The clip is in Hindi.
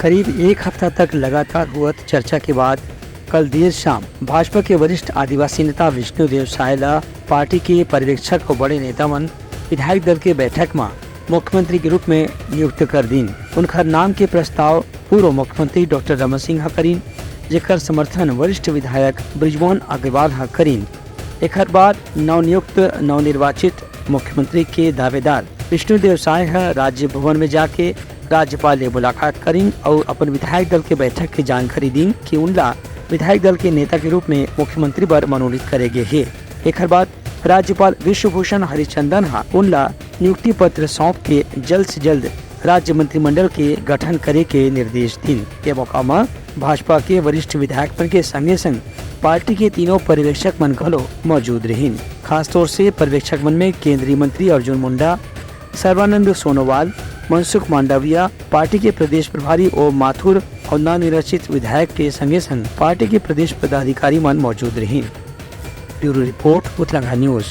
करीब एक हफ्ता तक लगातार हुआ चर्चा के बाद कल देर शाम भाजपा के वरिष्ठ आदिवासी नेता विष्णुदेव सायला पार्टी के पर्यवेक्षक और बड़े नेता मन विधायक दल के बैठक में मुख्यमंत्री के रूप में नियुक्त कर दीन। उनका नाम के प्रस्ताव पूर्व मुख्यमंत्री डॉक्टर रमन सिंह करीन, जेकर समर्थन वरिष्ठ विधायक ब्रिजमोहन अग्रवाल करीन। एक बाद नवनियुक्त नवनिर्वाचित मुख्यमंत्री के दावेदार विष्णुदेव साय राज्य भवन में जाके राज्यपाल ने मुलाकात करीन और अपन विधायक दल के बैठक की जानकारी दी कि उनला विधायक दल के नेता के रूप में मुख्यमंत्री पर मनोनीत करे गए है। एक बाद राज्यपाल विश्वभूषण हरिचंदन उनला नियुक्ति पत्र सौंप के जल्द से जल्द राज्य मंत्रिमंडल के गठन करे के निर्देश दी। के मौका में भाजपा के वरिष्ठ विधायक के संगे संग पार्टी के तीनों पर्यवेक्षक मन घलो मौजूद रहीन। खासतौर से पर्यवेक्षक मन में केंद्रीय मंत्री अर्जुन मुंडा, सर्बानंद सोनोवाल, मनसुख मांडविया, पार्टी के प्रदेश प्रभारी ओम माथुर और नवनिर्वाचित विधायक के संगे संग पार्टी के प्रदेश पदाधिकारी मन मौजूद रहे। Bureau report Uttarakhand news.